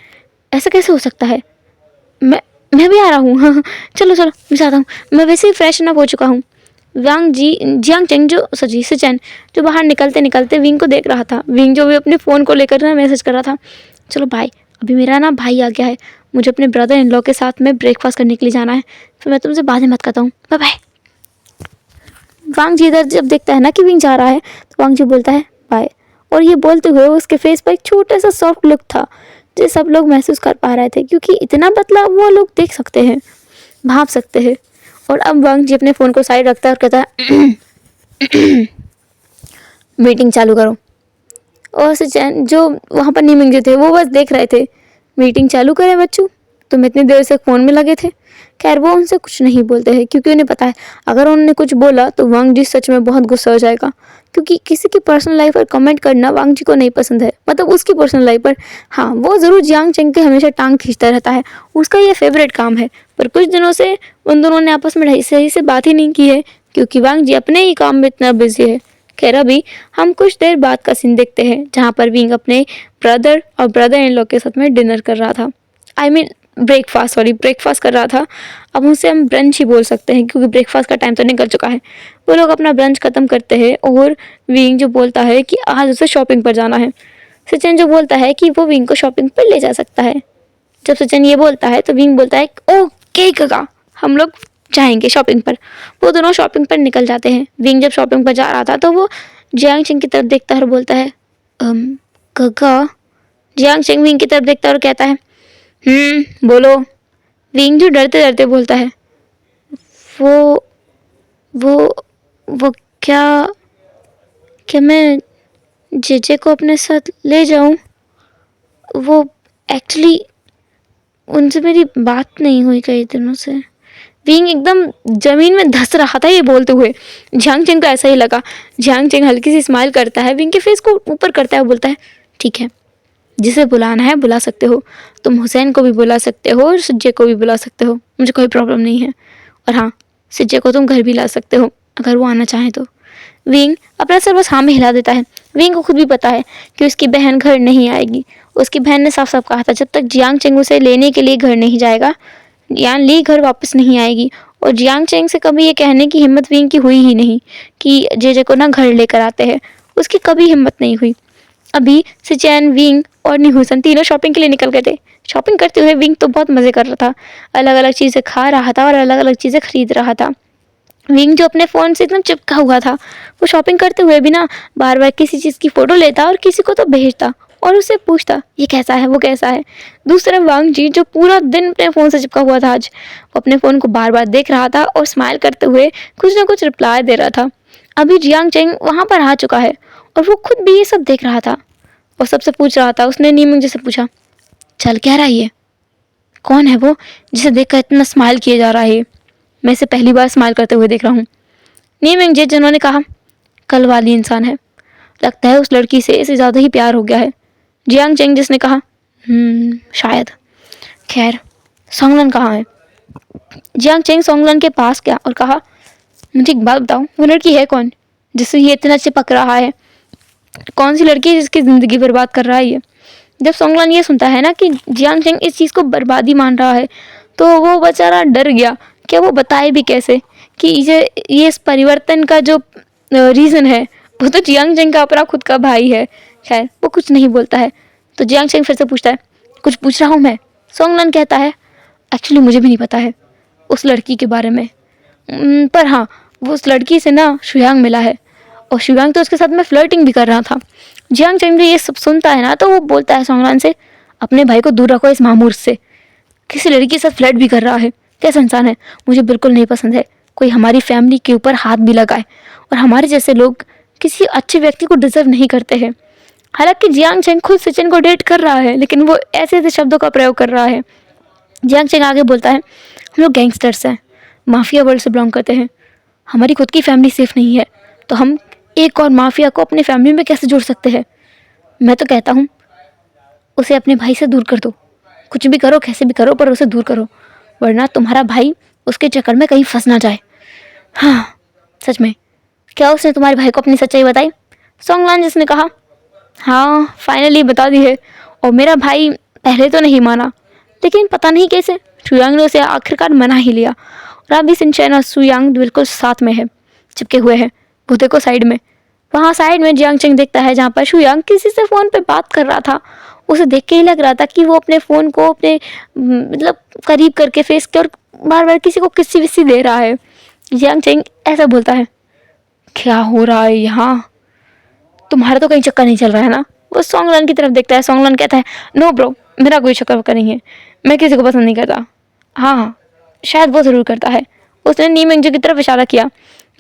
ऐसा कैसे हो सकता है? मैं भी आ रहा हूँ। हाँ, चलो चलो मैं चाहता हूँ, मैं वैसे ही फ्रेशन अप हो चुका हूँ। वांग जी जियांगचंग जो सजी सिचन जो बाहर निकलते निकलते विंग को देख रहा था। विंग जो भी अपने फ़ोन को लेकर ना मैसेज कर रहा था, चलो भाई अभी मेरा ना भाई आ गया है, मुझे अपने ब्रदर इन लॉ के साथ में ब्रेकफास्ट करने के लिए जाना है, फिर मैं तुमसे बाद में बात करता हूँ, बाय बाय। वांग जी इधर जब देखता है ना कि विंग जा रहा है, तो वांग जी बोलता है बाय, और ये बोलते हुए उसके फेस पर एक छोटा सा सॉफ्ट लुक था, जो सब लोग महसूस कर पा रहे थे, क्योंकि इतना बदलाव वो लोग देख सकते हैं, भाप सकते हैं। और अब वांग जी अपने फ़ोन को साइड रखता है और कहता है, मीटिंग चालू करो। और सचैन जो वहाँ पर नीमिंग जो थे वो बस देख रहे थे, मीटिंग चालू करें बच्चों, तुम इतनी देर से फ़ोन में लगे थे। खैर वो उनसे कुछ नहीं बोलते हैं क्योंकि उन्हें पता है अगर उन्होंने कुछ बोला तो वांग जी सच में बहुत गुस्सा हो जाएगा, क्योंकि किसी की पर्सनल लाइफ पर कमेंट करना वांग जी को नहीं पसंद है, मतलब उसकी पर्सनल लाइफ पर। हाँ, वो ज़रूर जियांग चेंग के हमेशा टांग खींचता रहता है, उसका ये फेवरेट काम है। पर कुछ दिनों से उन दोनों ने आपस में सही से बात ही नहीं की है क्योंकि वांग जी अपने ही काम में इतना बिजी है। खैर अभी हम कुछ देर बाद का सीन देखते हैं जहाँ पर विंग अपने ब्रदर और ब्रदर इन लॉ के साथ में डिनर कर रहा था। आई मीन ब्रेकफास्ट कर रहा था। अब उसे हम ब्रंच ही बोल सकते हैं क्योंकि ब्रेकफास्ट का टाइम तो निकल चुका है। वो लोग अपना ब्रंच खत्म करते हैं और विंग जो बोलता है कि आज उसे शॉपिंग पर जाना है। सचिन जो बोलता है कि वो विंग को शॉपिंग पर ले जा सकता है। जब सचिन ये बोलता है तो विंग बोलता है ओके काका, हम लोग जाएंगे शॉपिंग पर। वो दोनों शॉपिंग पर निकल जाते हैं। विंग जब शॉपिंग पर जा रहा था तो वो जियांग चेंग की तरफ देखता है और बोलता है काका। जियांग चेंग विंग की तरफ देखता है और कहता है बोलो। विंग जो डरते डरते बोलता है वो वो वो क्या क्या मैं जेजे को अपने साथ ले जाऊं? वो एक्चुअली उनसे मेरी बात नहीं हुई कई दिनों से। विंग एकदम जमीन में धंस रहा था ये बोलते हुए। जियांग चेंग को ऐसा ही लगा। जियांग चेंग हल्की सी स्माइल करता है, विंग के फेस को ऊपर करता है, बोलता है ठीक है, जिसे बुलाना है बुला सकते हो। तुम हुसैन को भी बुला सकते हो और सिज्जे को भी बुला सकते हो, मुझे कोई प्रॉब्लम नहीं है। और हाँ, सिज्जे को तुम घर भी ला सकते हो अगर वो आना चाहें तो। विंग अपना सर बस हाँ में हिला देता है। विंग को खुद भी पता है कि उसकी बहन घर नहीं आएगी। उसकी बहन ने साफ साफ कहा था जब तक जियांग चेंग उसे लेने के लिए घर नहीं जाएगा, यान ली घर वापस नहीं आएगी। और जियांग चेंग से कभी ये कहने की हिम्मत विंग की हुई ही नहीं कि जेजे को ना घर लेकर आते हैं, उसकी कभी हिम्मत नहीं हुई। अभी सिचैन, विंग और निहुसन तीनों शॉपिंग के लिए निकल गए थे। शॉपिंग करते हुए विंग तो बहुत मज़े कर रहा था, अलग अलग चीज़ें खा रहा था और अलग अलग चीज़ें खरीद रहा था। विंग जो अपने फ़ोन से एकदम चिपका हुआ था, वो शॉपिंग करते हुए भी ना बार बार किसी चीज़ की फ़ोटो लेता और किसी को तो भेजता और उससे पूछता ये कैसा है वो कैसा है। दूसरा वांग जी जो पूरा दिन अपने फ़ोन से चिपका हुआ था, आज वो अपने फ़ोन को बार बार देख रहा था और स्माइल करते हुए कुछ ना कुछ रिप्लाई दे रहा था। अभी जियांग चेंग वहाँ पर आ चुका है और वो खुद भी ये सब देख रहा था और सबसे पूछ रहा था। उसने नीमिंग जी से पूछा चल क्या रहा है ये, कौन है वो जिसे देखकर इतना स्माइल किया जा रहा है? मैं इसे पहली बार स्माइल करते हुए देख रहा हूँ। नीमिंग जी जिन्होंने कहा कल वाली इंसान है, लगता है उस लड़की से इसे ज़्यादा ही प्यार हो गया है। जियांग चेंग जिसने कहा शायद। खैर सोंगलन कहाँ है? जियांग चेंग सोंगलन के पास गया और कहा मुझे एक बात बताओ, वो लड़की है कौन जिससे ये इतना चिपक रहा है? कौन सी लड़की है जिसकी ज़िंदगी बर्बाद कर रहा है ये? जब सोंगलन ये सुनता है ना कि जियांग चेंग इस चीज़ को बर्बादी मान रहा है तो वो बेचारा डर गया। क्या वो बताए भी कैसे कि ये इस परिवर्तन का जो रीज़न है वो तो जियांग चेंग का अपना खुद का भाई है। खैर वो कुछ नहीं बोलता है तो जियांग चेंग फिर से पूछता है कुछ पूछ रहा हूँ मैं? सोंगलन कहता है एक्चुअली मुझे भी नहीं पता है उस लड़की के बारे में, पर हाँ वो उस लड़की से ना शुयांग मिला है और शुयांग तो उसके साथ में फ्लर्टिंग भी कर रहा था। जियांग चेंग ये सब सुनता है ना तो वो बोलता है सोंगलन से अपने भाई को दूर रखो इस मामूर से, किसी लड़की के साथ फ्लर्ट भी कर रहा है, कैसा इंसान है? मुझे बिल्कुल नहीं पसंद है कोई हमारी फैमिली के ऊपर हाथ भी लगाए और हमारे जैसे लोग किसी अच्छे व्यक्ति को डिजर्व नहीं करते हैं। हालांकि जियांग चेंग खुद सचिन को डेट कर रहा है लेकिन वो ऐसे ऐसे शब्दों का प्रयोग कर रहा है। जियांग चेंग आगे बोलता है हम लोग गैंगस्टर्स हैं, माफिया वर्ल्ड से बिलोंग करते हैं, हमारी खुद की फैमिली सेफ नहीं है तो हम एक और माफिया को अपनी फैमिली में कैसे जोड़ सकते हैं? मैं तो कहता हूँ उसे अपने भाई से दूर कर दो, कुछ भी करो कैसे भी करो पर उसे दूर करो, वरना तुम्हारा भाई उसके चक्कर में कहीं फंस ना जाए। हाँ सच में, क्या उसने तुम्हारे भाई को अपनी सच्चाई बताई? सोंगलन जिसने कहा हाँ फाइनली बता दी है और मेरा भाई पहले तो नहीं माना लेकिन पता नहीं कैसे शुयांग ने उसे आखिरकार मना ही लिया और अभी सिंचैन और शुयांग बिल्कुल साथ में है, चिपके हुए हैं। वो देखो साइड में, वहाँ साइड में जियांग चेंग देखता है जहाँ पर शुयांग किसी से फ़ोन पे बात कर रहा था। उसे देख के ही लग रहा था कि वो अपने फ़ोन को अपने मतलब करीब करके फेस के और बार बार किसी को किसी विस्सी दे रहा है। जियांग चेंग ऐसा बोलता है क्या हो रहा है यहाँ, तुम्हारा तो कहीं चक्कर नहीं चल रहा है ना? वो सोंगलन की तरफ देखता है। सोंगलन कहता है नो ब्रो, मेरा कोई चक्कर वक्कर नहीं है, मैं किसी को पसंद नहीं करता। हाँ शायद वो ज़रूर करता है। उसने नी मिंगजे की तरफ इशारा किया।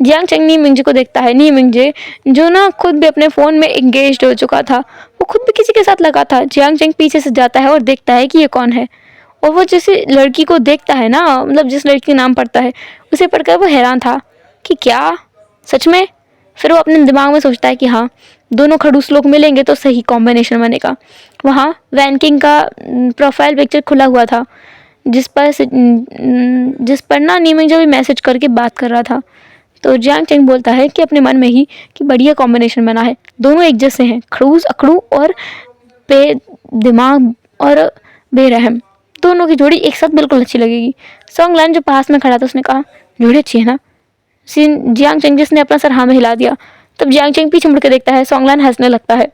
जियांग चेंग नी मिंगजे को देखता है। नी मिंगजे जो ना खुद भी अपने फ़ोन में एंगेज्ड हो चुका था, वो खुद भी किसी के साथ लगा था। जियांग चेंग पीछे से जाता है और देखता है कि ये कौन है और वो जैसे लड़की को देखता है ना, मतलब जिस लड़की का नाम पढ़ता है उसे पढ़कर वो हैरान था कि क्या सच में। फिर वो अपने दिमाग में सोचता है कि हाँ, दोनों खड़ूस लोग मिलेंगे तो सही कॉम्बिनेशन बनेगा। वहाँ वैन किंग का प्रोफाइल पिक्चर खुला हुआ था, जिस पर ना नीमिंग जो भी मैसेज करके बात कर रहा था। तो जियांग चेंग बोलता है कि अपने मन में ही कि बढ़िया कॉम्बिनेशन बना है, दोनों एक जैसे हैं, खड़ूस अकड़ू और दिमाग और बेरहम, दोनों की जोड़ी एक साथ बिल्कुल अच्छी लगेगी। सोंगलान जो पास में खड़ा था उसने कहा, जोड़ी अच्छी है ना। जियांग चेंग जिसने अपना सर हाँ में हिला दिया। तब जियांग चेंग पीछे मुड़ के देखता है, सोंगलान हंसने लगता है।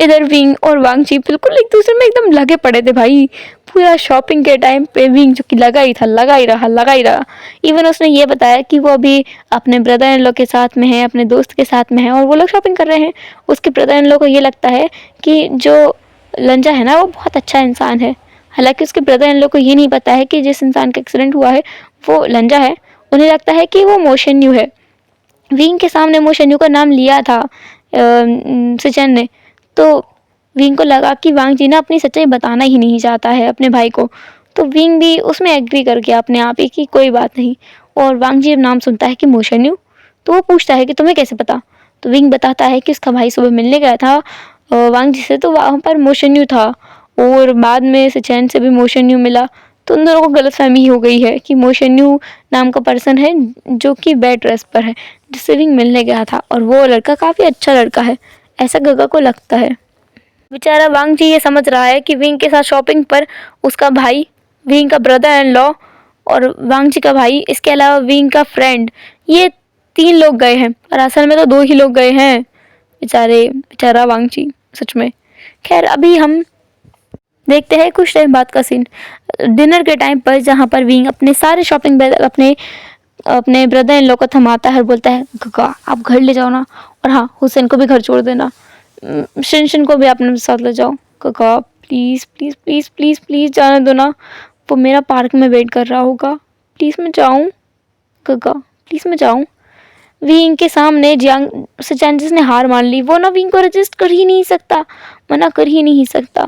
इधर विंग और वांग ची बिल्कुल एक दूसरे में एकदम लगे पड़े थे भाई। पूरा शॉपिंग के टाइम पे विंग जो कि लगा ही था, लगा ही रहा, लगा ही रहा। इवन उसने ये बताया कि वो अभी अपने ब्रदर इन लॉ के साथ में है, अपने दोस्त के साथ में है और वो लोग शॉपिंग कर रहे हैं। उसके ब्रदर इन लॉ को ये लगता है कि जो लंजा है ना वो बहुत अच्छा इंसान है। हालांकि उसके ब्रदर इन लॉ को ये नहीं पता है कि जिस इंसान का एक्सीडेंट हुआ है वो लंजा है। उन्हें लगता है कि वो मोशन्यू है। विंग के सामने मोशन्यू का नाम लिया था सिचन ने। तो विंग को लगा कि वांग जी ना अपनी सच्चाई बताना ही नहीं चाहता है अपने भाई को। तो विंग भी उसमें एग्री कर गया अपने आप ही कि कोई बात नहीं। और वांग जी जब नाम सुनता है कि मोशन्यू, तो वो पूछता है कि तुम्हें कैसे पता। तो विंग बताता है कि उसका भाई सुबह मिलने गया था वांग जी से, तो वहाँ पर मोशन्यू था और बाद में सिचन से भी मोशन्यू मिला। तो उन दोनों को गलतफहमी हो गई है कि मोशन्यू नाम का पर्सन है जो कि बेड रेस्ट पर है, जिससे विंग मिलने गया था, और वो लड़का काफ़ी अच्छा लड़का है, ऐसा गगा को लगता है। बेचारा वांग जी ये समझ रहा है कि विंग के साथ शॉपिंग पर उसका भाई, विंग का ब्रदर इन लॉ और वांग जी का भाई, इसके अलावा विंग का फ्रेंड, ये 3 लोग गए हैं, और असल में तो 2 ही लोग गए हैं। बेचारा वांग जी सच में। खैर अभी हम देखते हैं कुछ टाइम बाद का सीन, डिनर के टाइम पर, जहाँ पर विंग अपने सारे शॉपिंग बैग अपने अपने ब्रदर इन लॉ को थमाता है और बोलता है, गगा आप घर ले जाओ ना, और हाँ हुसैन को भी घर छोड़ देना, शिनशिन को भी अपने साथ ले जाओ। गगा please please please please please जाने दो ना, वो मेरा पार्क में वेट कर रहा होगा, प्लीज़ मैं जाऊँ, गगा प्लीज़ मैं जाऊँ। विंग के सामने जियांग सिचेन जिसने हार मान ली, वो ना विंग को रजिस्ट कर ही नहीं सकता, मना कर ही नहीं सकता,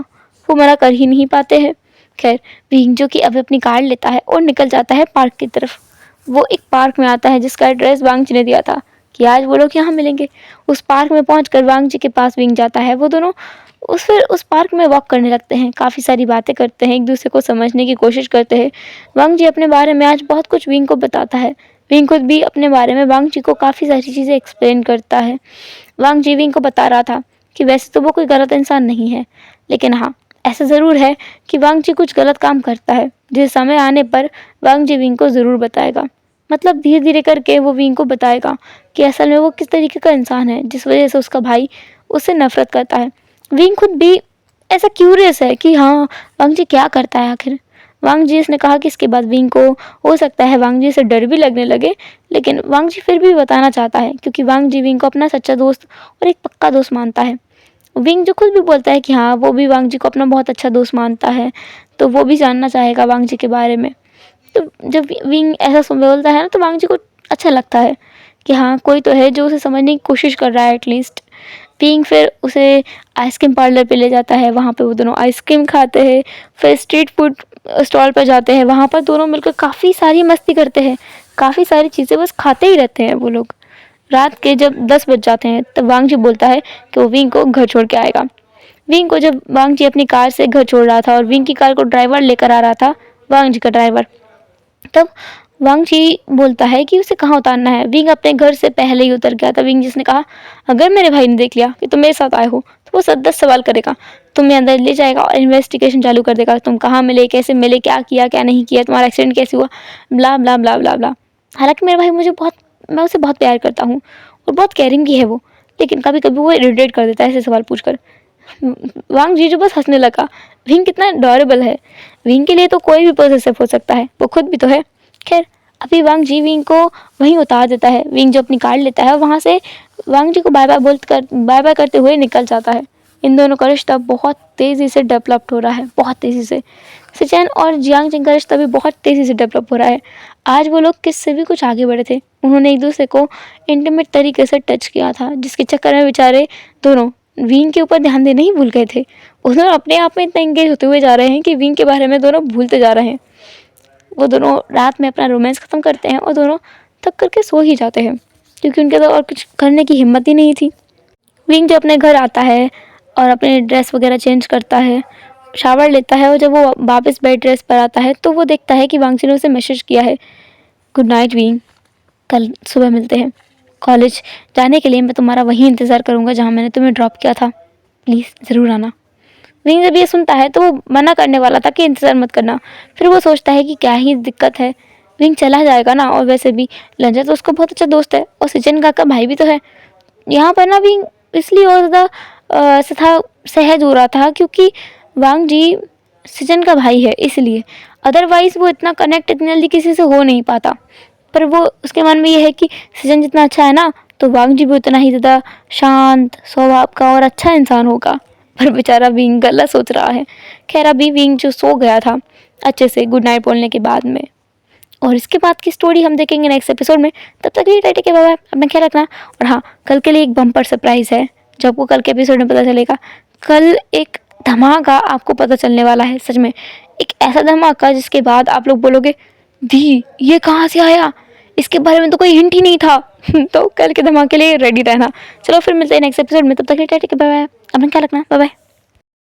वो मना कर ही नहीं पाते हैं। खैर विंग जो कि अब अपनी कार लेता है और निकल जाता है पार्क की तरफ। वो एक पार्क में आता है जिसका एड्रेस वांग जी ने दिया था कि आज वो लोग यहाँ मिलेंगे। उस पार्क में पहुंचकर वांग जी के पास विंग जाता है। वो दोनों उस पार्क में वॉक करने लगते हैं, काफ़ी सारी बातें करते हैं, एक दूसरे को समझने की कोशिश करते हैं। वांग जी अपने बारे में आज बहुत कुछ विंग को बताता है। विंग खुद भी अपने बारे में वांग जी को काफ़ी सारी चीज़ें एक्सप्लेन करता है। वांग जी विंग को बता रहा था कि वैसे तो वो कोई गलत इंसान नहीं है, लेकिन हाँ ऐसा ज़रूर है कि वांग जी कुछ गलत काम करता है, जिस समय आने पर वांग जी विंग को ज़रूर बताएगा। मतलब धीरे धीरे करके वो विंग को बताएगा कि असल में वो किस तरीके का इंसान है, जिस वजह से उसका भाई उससे नफरत करता है। विंग खुद भी ऐसा क्यूरियस है कि हाँ वांग जी क्या करता है आखिर। वांग जी ने कहा कि इसके बाद विंग को हो सकता है वांग जी से डर भी लगने लगे, लेकिन वांग जी फिर भी बताना चाहता है क्योंकि वांग जी विंग को अपना सच्चा दोस्त और एक पक्का दोस्त मानता है। विंग जो खुद भी बोलता है कि हाँ वो भी वांग जी को अपना बहुत अच्छा दोस्त मानता है, तो वो भी जानना चाहेगा वांग जी के बारे में। तो जब विंग ऐसा बोलता है ना, तो वांग जी को अच्छा लगता है कि हाँ कोई तो है जो उसे समझने की कोशिश कर रहा है एटलीस्ट। विंग फिर उसे आइसक्रीम पार्लर पे ले जाता है, वहाँ पे वो दोनों आइसक्रीम खाते हैं। फिर स्ट्रीट फूड स्टॉल पर जाते हैं, वहाँ पर दोनों मिलकर काफ़ी सारी मस्ती करते हैं, काफ़ी सारी चीज़ें बस खाते ही रहते हैं वो लोग। रात के जब 10 बज जाते हैं तब वांग जी बोलता है कि वो विंग को घर छोड़ के आएगा। विंग को जब वांग जी अपनी कार से घर छोड़ रहा था और विंग की कार को ड्राइवर लेकर आ रहा था, वांग जी का ड्राइवर, तब वांग जी बोलता है कि उसे कहाँ उतारना है। विंग अपने घर से पहले ही उतर गया था। विंग जिसने कहा, अगर मेरे भाई ने देख लिया कि तुम मेरे साथ आए हो तो वो 10 सवाल करेगा, तुम्हें अंदर ले जाएगा और इन्वेस्टिगेशन चालू कर देगा, तुम कहाँ मिले, कैसे मिले, क्या किया क्या नहीं किया, तुम्हारा एक्सीडेंट कैसे हुआ, ब्ला ब्ला ब्ला ब्ला ब्ला। हालांकि मेरा भाई मैं उसे बहुत प्यार करता हूँ और बहुत केयरिंग भी है वो, लेकिन कभी कभी वो इरिटेट कर देता है ऐसे सवाल पूछकर। वांग जी जो बस हंसने लगा। विंग कितना अडोरेबल है। विंग के लिए तो कोई भी पॉसेसिव हो सकता है, वो खुद भी तो है। खैर अभी वांग जी विंग को वहीं उतार देता है। विंग जो अपनी कार लेता है वहाँ से वांग जी को बाय बाय करते हुए निकल जाता है। इन दोनों का रिश्ता बहुत तेज़ी से डेवलप्ड हो रहा है, बहुत तेज़ी से। सिचेन और जियांग चेंग का रिश्ता भी बहुत तेज़ी से डेवलप हो रहा है। आज वो लोग किससे भी कुछ आगे बढ़े थे। उन्होंने एक दूसरे को इंटीमेट तरीके से टच किया था, जिसके चक्कर में बेचारे दोनों विंग के ऊपर ध्यान देना ही भूल गए थे। वो दोनों अपने आप में इतना एंगेज होते हुए जा रहे हैं कि विंग के बारे में दोनों भूलते जा रहे हैं। वो दोनों रात में अपना रोमांस ख़त्म करते हैं और दोनों थक करके सो ही जाते हैं, क्योंकि उनके तो और कुछ करने की हिम्मत ही नहीं थी। विंग जब अपने घर आता है और अपने ड्रेस वगैरह चेंज करता है, शावर लेता है, और जब वो वापस बेड ड्रेस पर आता है तो वो देखता है कि वांगची ने उसे मैसेज किया है, गुड नाइट विंग, कल सुबह मिलते हैं। कॉलेज जाने के लिए मैं तुम्हारा वहीं इंतज़ार करूँगा जहाँ मैंने तुम्हें ड्रॉप किया था, प्लीज़ ज़रूर आना। विंग जब ये सुनता है तो वो मना करने वाला था कि इंतज़ार मत करना, फिर वो सोचता है कि क्या ही दिक्कत है, विंग चला जाएगा ना, और वैसे भी लंजर तो उसका बहुत अच्छा दोस्त है और सिजन का भाई भी तो है। यहाँ पर ना विंग इसलिए और ज़्यादा ऐसा था, सहज हो रहा था, क्योंकि वांग जी सिजन का भाई है इसलिए, अदरवाइज़ वो इतना कनेक्ट इतनी जल्दी किसी से हो नहीं पाता। पर वो उसके मन में ये है कि सिजन जितना अच्छा है ना, तो वांग जी भी उतना ही ज़्यादा शांत स्वभाव का और अच्छा इंसान होगा। पर बेचारा विंग गलत सोच रहा है। खैर अभी विंग जो सो गया था अच्छे से गुड नाइट बोलने के बाद में, और इसके बाद की स्टोरी हम देखेंगे नेक्स्ट एपिसोड में। तब तक के लिए टाटा के बाय बाय, अपना ख्याल रखना। और हाँ, कल के लिए एक बम्पर सरप्राइज़ है जो आपको कल के एपिसोड में पता चलेगा। कल एक धमाका आपको पता चलने वाला है, सच में एक ऐसा धमाका जिसके बाद आप लोग बोलोगे दी ये कहाँ से आया, इसके बारे में तो कोई हिंट ही नहीं था। तो कल के धमाके के लिए रेडी रहना। चलो फिर मिलते हैं नेक्स्ट एपिसोड में, तब तक के लिए टाटा के बाय बाय, अपना ख्याल रखना, बाय बाय।